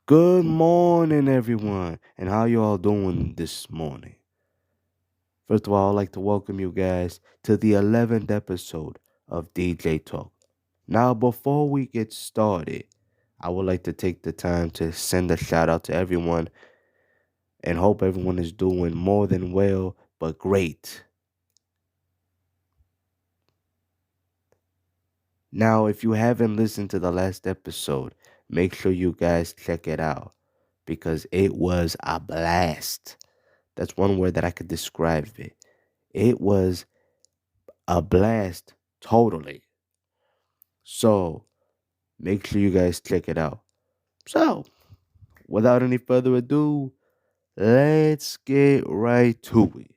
Good morning, everyone, and how you all doing this morning? First of all, I'd like to welcome you guys to the 11th episode of DJ Talk. Now, before we get started, I would like to take the time to send a shout out to everyone and hope everyone is doing more than well, but great. Now, if you haven't listened to the last episode, make sure you guys check it out because it was a blast. That's one word that I could describe it. It was a blast, totally. So make sure you guys check it out. So, without any further ado, let's get right to it.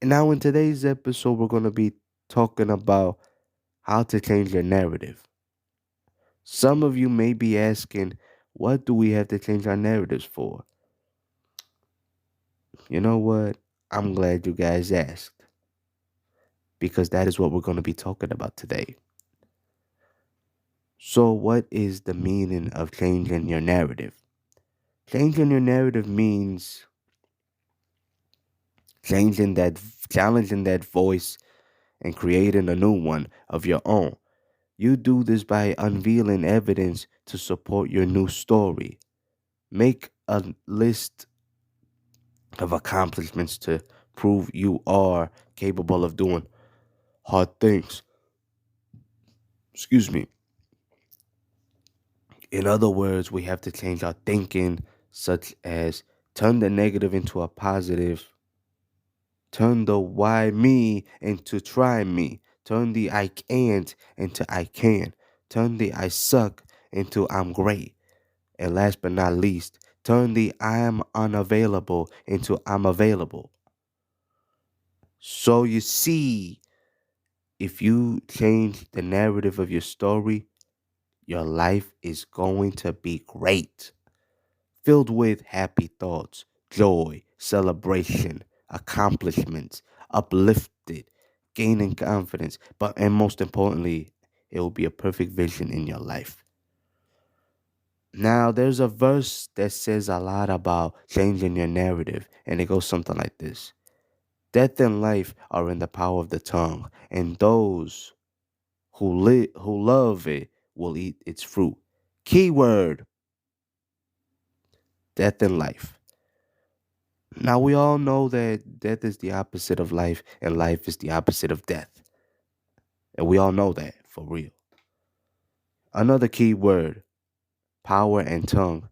And now, in today's episode, we're going to be talking about how to change your narrative. Some of you may be asking, what do we have to change our narratives for? You know what? I'm glad you guys asked because that is what we're going to be talking about today. So, what is the meaning of changing your narrative? Changing your narrative means changing that, challenging that voice and creating a new one of your own. You do this by unveiling evidence to support your new story. Make a list of accomplishments to prove you are capable of doing hard things. Excuse me. In other words, we have to change our thinking, such as turn the negative into a positive. Turn the why me into try me. Turn the I can't into I can. Turn the I suck into I'm great. And last but not least, turn the I am unavailable into I'm available. So you see, if you change the narrative of your story, your life is going to be great. Filled with happy thoughts, joy, celebration, accomplishments, uplifted, gaining confidence, and most importantly, it will be a perfect vision in your life. Now, there's a verse that says a lot about changing your narrative, and it goes something like this. Death and life are in the power of the tongue, and those who love it will eat its fruit. Keyword, death and life. Now, we all know that death is the opposite of life and life is the opposite of death. And we all know that for real. Another key word, power and tongue.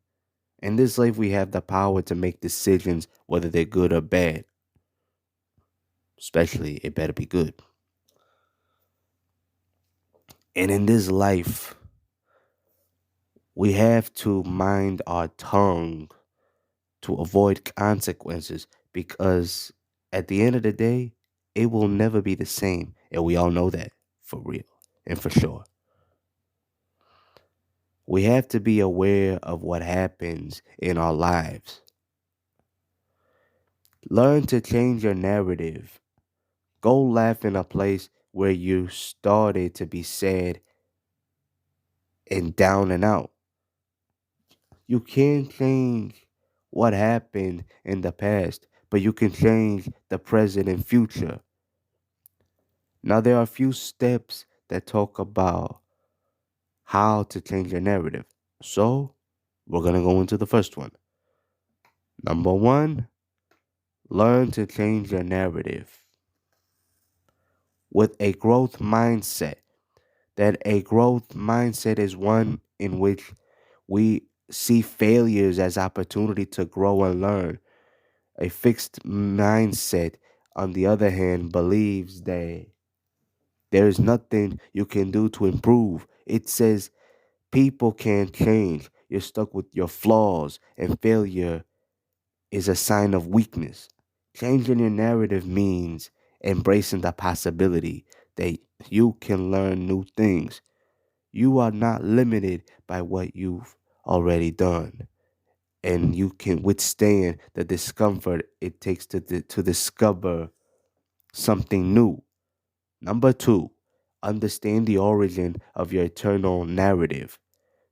In this life, we have the power to make decisions, whether they're good or bad. Especially, it better be good. And in this life, we have to mind our tongue to avoid consequences because at the end of the day, it will never be the same. And we all know that for real and for sure. We have to be aware of what happens in our lives. Learn to change your narrative. Go laugh in a place where you started to be sad and down and out. You can't change what happened in the past, but you can change the present and future. Now, there are a few steps that talk about how to change your narrative. So, we're going to go into the first one. Number one, learn to change your narrative with a growth mindset. That a growth mindset is one in which we see failures as opportunity to grow and learn. A fixed mindset, on the other hand, believes that there is nothing you can do to improve. It says people can't change. You're stuck with your flaws and failure is a sign of weakness. Changing your narrative means embracing the possibility that you can learn new things. You are not limited by what you've already done, and you can withstand the discomfort it takes to discover something new. Number two, understand the origin of your eternal narrative.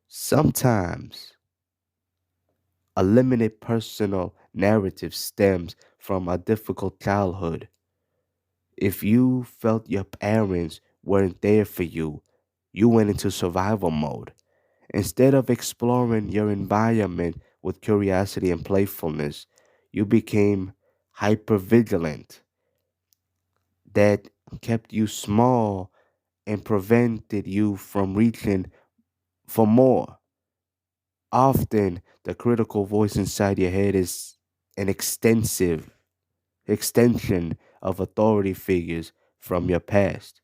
Sometimes a limited personal narrative stems from a difficult childhood. If you felt your parents weren't there for you, you went into survival mode. Instead of exploring your environment with curiosity and playfulness, you became hypervigilant. That kept you small and prevented you from reaching for more. Often, the critical voice inside your head is an extensive extension of authority figures from your past.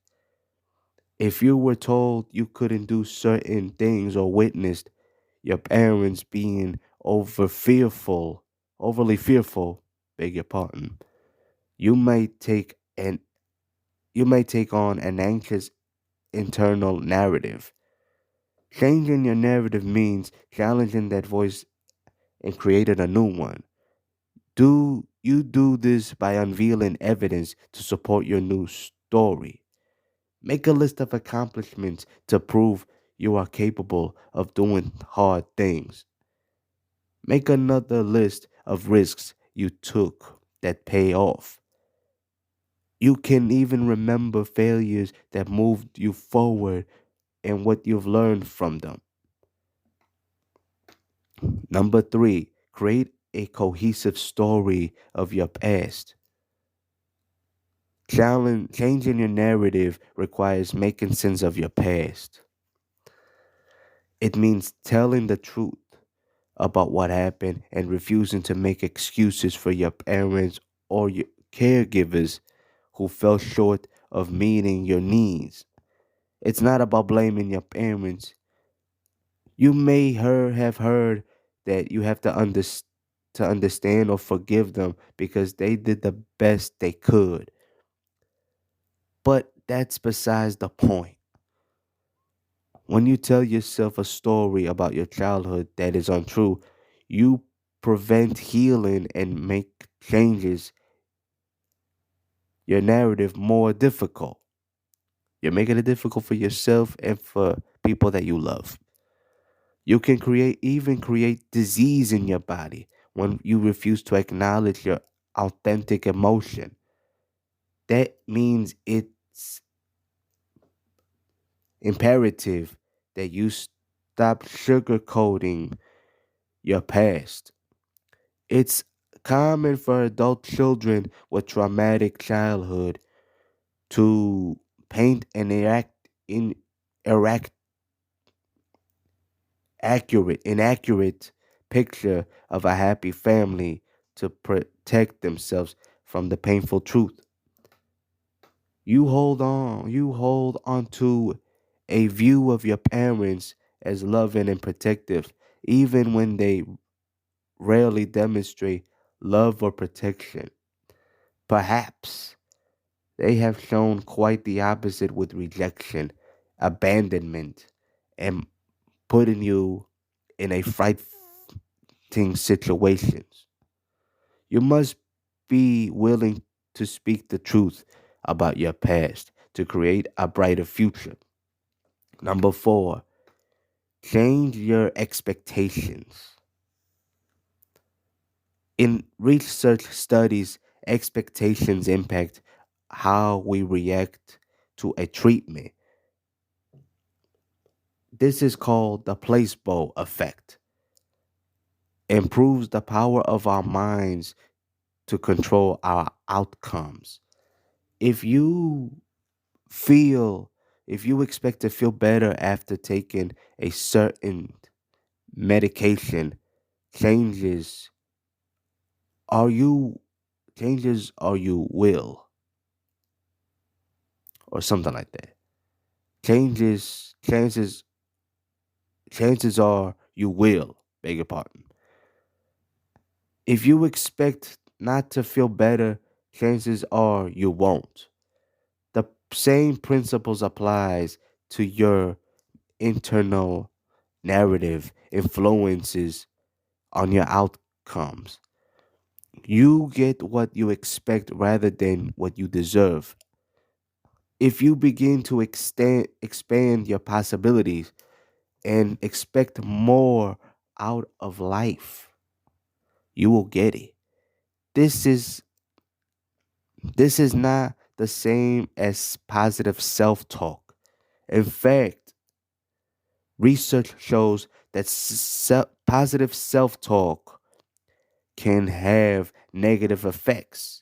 If you were told you couldn't do certain things or witnessed your parents being overly fearful, beg your pardon, you might take an you might take on an anxious internal narrative. Changing your narrative means challenging that voice and creating a new one. Do this by unveiling evidence to support your new story. Make a list of accomplishments to prove you are capable of doing hard things. Make another list of risks you took that pay off. You can even remember failures that moved you forward and what you've learned from them. Number three, create a cohesive story of your past. Changing your narrative requires making sense of your past. It means telling the truth about what happened and refusing to make excuses for your parents or your caregivers who fell short of meeting your needs. It's not about blaming your parents. You may have heard that you have to understand or forgive them because they did the best they could. But that's besides the point. When you tell yourself a story about your childhood that is untrue, you prevent healing and make changes your narrative more difficult. You're making it difficult for yourself and for people that you love. You can create disease in your body when you refuse to acknowledge your authentic emotion. That means it's imperative that you stop sugarcoating your past. It's common for adult children with traumatic childhood to paint an erect, inaccurate picture of a happy family to protect themselves from the painful truth. You hold on to a view of your parents as loving and protective, even when they rarely demonstrate love or protection. Perhaps they have shown quite the opposite with rejection, abandonment, and putting you in a frightening situations. You must be willing to speak the truth about your past to create a brighter future. Number four, change your expectations. In research studies, expectations impact how we react to a treatment. This is called the placebo effect. Improves the power of our minds to control our outcomes. If you feel, if you expect to feel better after taking a certain medication, changes are you are you will or something like that. Changes chances chances are you will, beg your pardon. If you expect not to feel better, chances are you won't. The same principles applies to your internal narrative influences on your outcomes. You get what you expect rather than what you deserve. If you begin to expand your possibilities and expect more out of life, you will get it. This is this is not the same as positive self-talk. In fact, research shows that positive self-talk can have negative effects.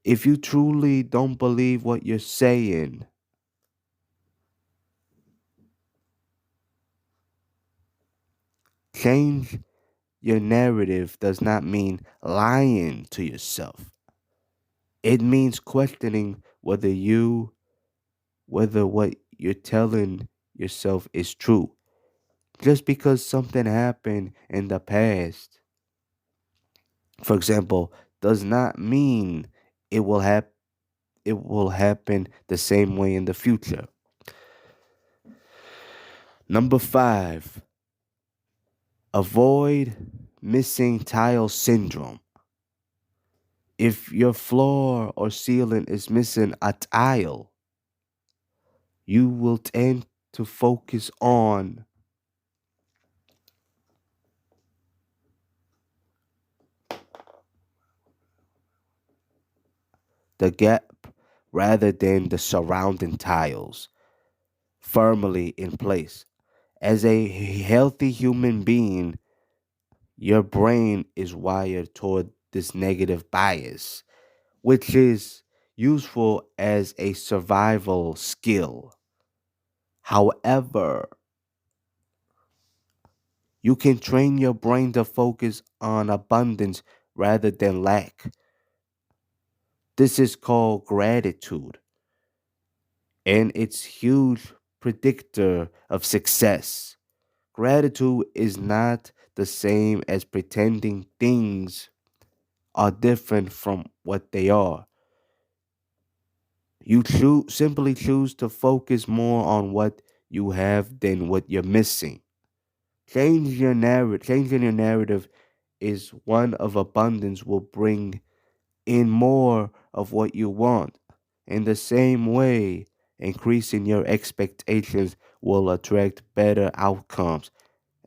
If you truly don't believe what you're saying, change your narrative does not mean lying to yourself. It means questioning whether what you're telling yourself is true. Just because something happened in the past, for example, does not mean it will happen the same way in the future. Number 5, avoid missing tile syndrome. If your floor or ceiling is missing a tile, you will tend to focus on the gap rather than the surrounding tiles firmly in place. As a healthy human being, your brain is wired toward this negative bias, which is useful as a survival skill. However, you can train your brain to focus on abundance rather than lack. This is called gratitude, and it's huge predictor of success. Gratitude is not the same as pretending things are different from what they are. You simply choose to focus more on what you have than what you're missing. Changing your narrative is one of abundance will bring in more of what you want. In the same way, increasing your expectations will attract better outcomes,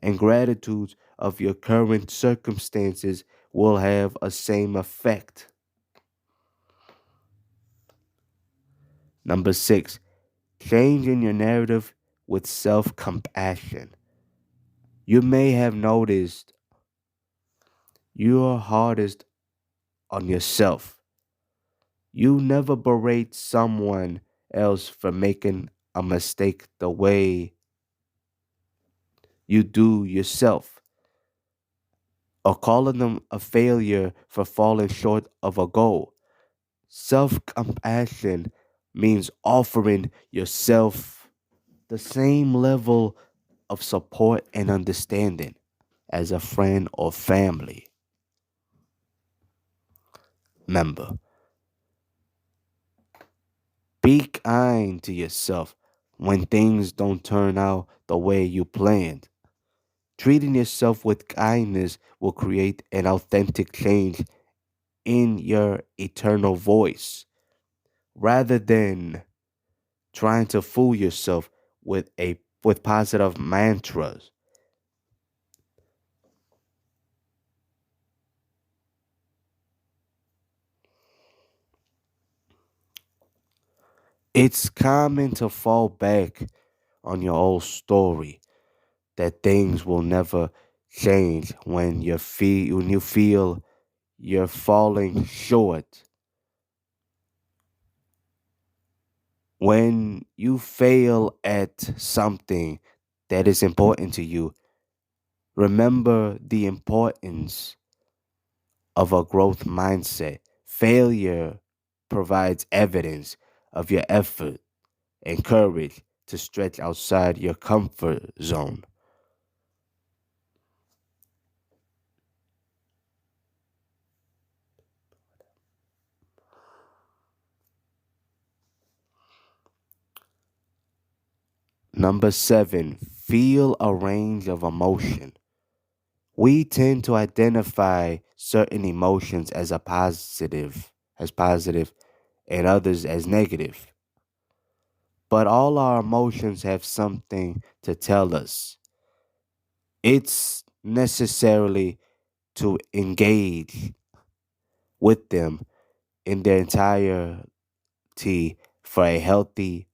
and gratitude of your current circumstances will have a same effect. Number 6, changing your narrative with self-compassion. You may have noticed you are hardest on yourself. You never berate someone else for making a mistake the way you do yourself, or calling them a failure for falling short of a goal. Self compassion means offering yourself the same level of support and understanding as a friend or family member. Be kind to yourself when things don't turn out the way you planned. Treating yourself with kindness will create an authentic change in your eternal voice rather than trying to fool yourself with positive mantras. It's common to fall back on your old story that things will never change when you feel you're falling short. When you fail at something that is important to you, remember the importance of a growth mindset. Failure provides evidence of your effort and courage to stretch outside your comfort zone. Number seven, feel a range of emotion. We tend to identify certain emotions as positive, and others as negative. But all our emotions have something to tell us. It's necessarily to engage with them in their entirety for a healthy,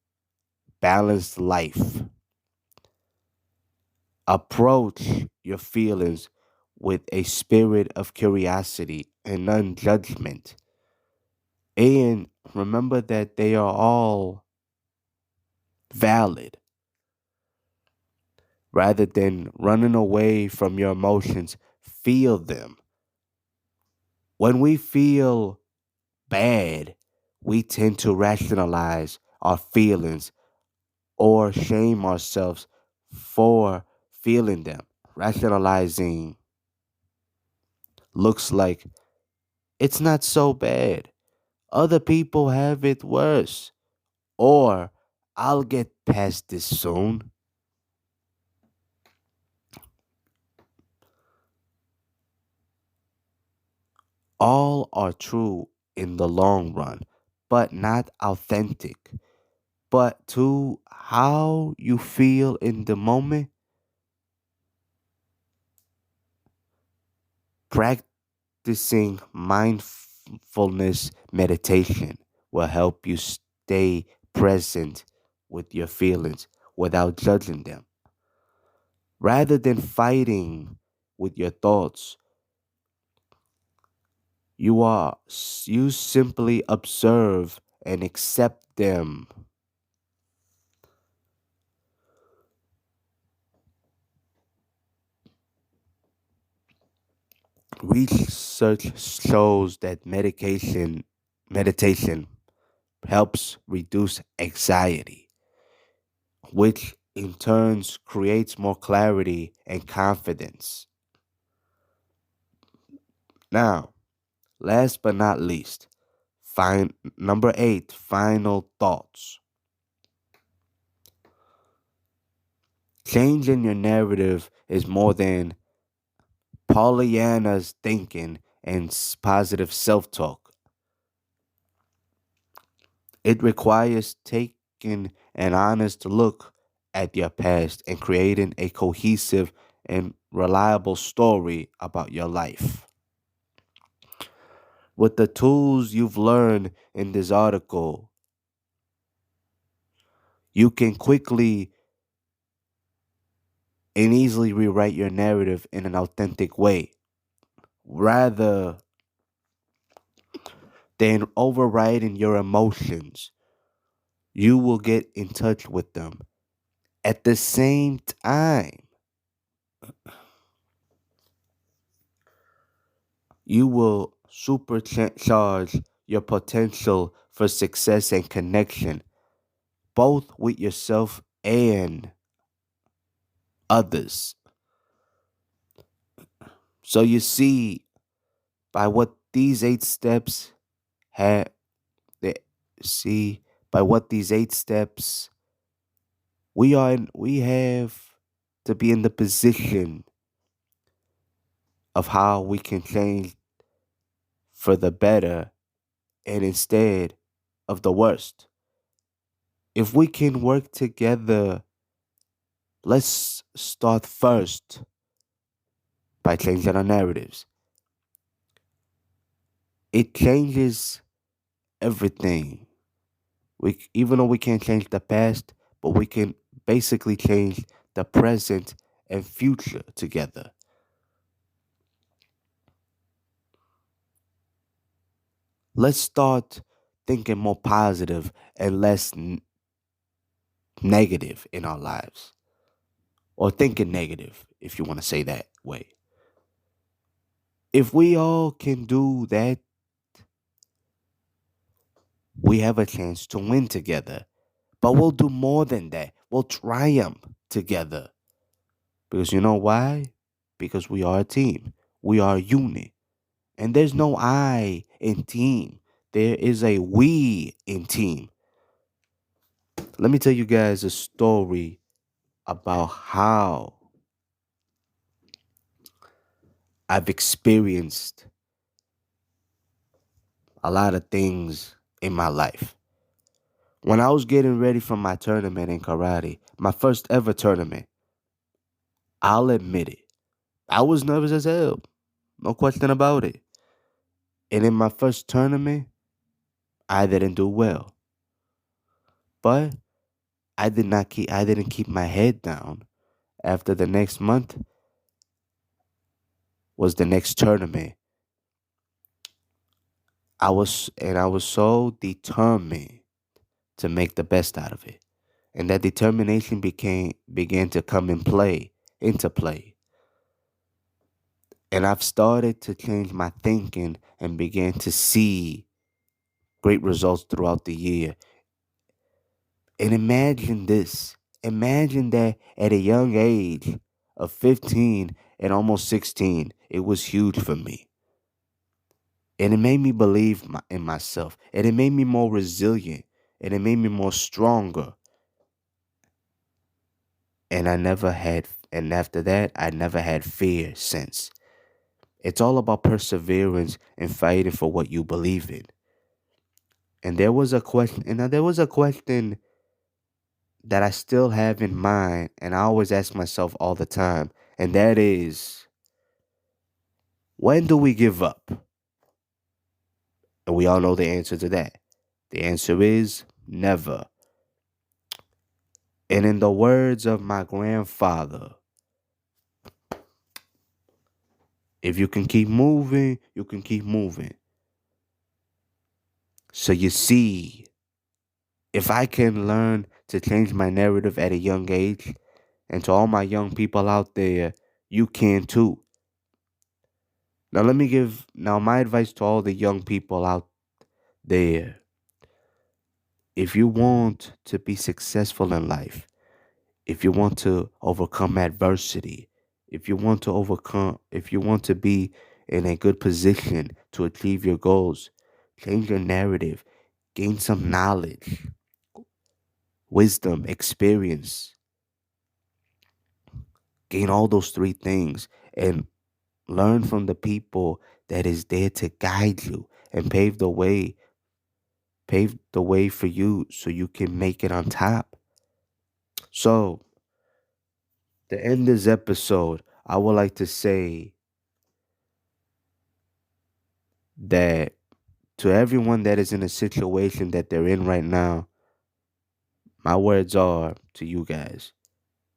balanced life. Approach your feelings with a spirit of curiosity and non judgment. And remember that they are all valid rather than running away from your emotions. Feel them. When we feel bad, we tend to rationalize our feelings or shame ourselves for feeling them. Rationalizing looks like it's not so bad. Other people have it worse. Or I'll get past this soon. All are true in the long run, but not authentic. But to how you feel in the moment, practicing mindfulness meditation will help you stay present with your feelings without judging them. Rather than fighting with your thoughts, you simply observe and accept them. Research shows that meditation helps reduce anxiety, which in turns creates more clarity and confidence. Now, last but not least, number 8, final thoughts. Changing your narrative is more than Pollyanna's thinking and positive self talk. It requires taking an honest look at your past and creating a cohesive and reliable story about your life. With the tools you've learned in this article, you can quickly and easily rewrite your narrative in an authentic way rather than overriding your emotions. You will get in touch with them. At the same time, you will supercharge your potential for success and connection, both with yourself and others. So you see, by what these 8 steps have, they see by what these 8 steps we have to be in the position of how we can change for the better and instead of the worst. If we can work together, let's start first by changing our narratives. It changes everything. Even though we can't change the past, but we can basically change the present and future together. Let's start thinking more positive and less negative in our lives, or thinking negative, if you want to say that way. If we all can do that, we have a chance to win together. But we'll do more than that. We'll triumph together. Because you know why? Because we are a team. We are a unit. And there's no I in team. There is a we in team. Let me tell you guys a story about how I've experienced a lot of things in my life. When I was getting ready for my tournament in karate, my first ever tournament, I'll admit it, I was nervous as hell. No question about it. And in my first tournament, I didn't do well. But I didn't keep my head down. After the next month was the next tournament. I was so determined to make the best out of it. And that determination began to come into play. And I've started to change my thinking and began to see great results throughout the year. And imagine this. Imagine that at a young age of 15 and almost 16, it was huge for me. And it made me believe in myself. And it made me more resilient. And it made me more stronger. And after that, I never had fear since. It's all about perseverance and fighting for what you believe in. There was a question that I still have in mind, and I always ask myself all the time, and that is, when do we give up? And we all know the answer to that. The answer is never. And in the words of my grandfather, if you can keep moving, you can keep moving. So you see, if I can learn to change my narrative at a young age, and to all my young people out there, you can too. Now my advice to all the young people out there. If you want to be successful in life, if you want to overcome adversity, if you want to be in a good position to achieve your goals, change your narrative, gain some knowledge, wisdom, experience, gain all those three things and learn from the people that is there to guide you and pave the way for you so you can make it on top. So, to end this episode, I would like to say that to everyone that is in a situation that they're in right now, my words are to you guys: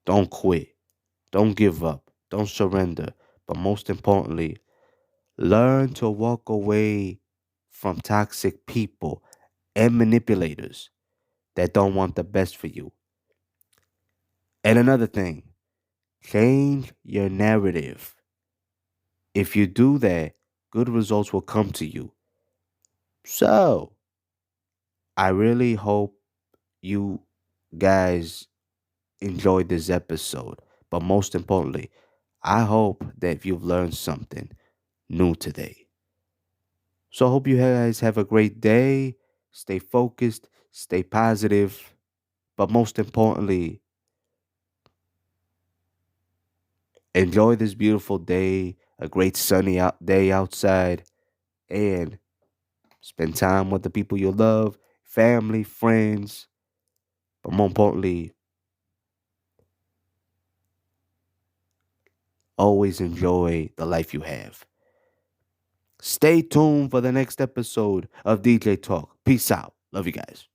don't quit, don't give up, don't surrender, but most importantly, learn to walk away from toxic people and manipulators that don't want the best for you. And another thing, change your narrative. If you do that, good results will come to you. So, I really hope you guys enjoyed this episode. But most importantly, I hope that you've learned something new today. So, I hope you guys have a great day. Stay focused, stay positive. But most importantly, enjoy this beautiful day, a great day outside, and spend time with the people you love, family, friends. But more importantly, always enjoy the life you have. Stay tuned for the next episode of DJ Talk. Peace out. Love you guys.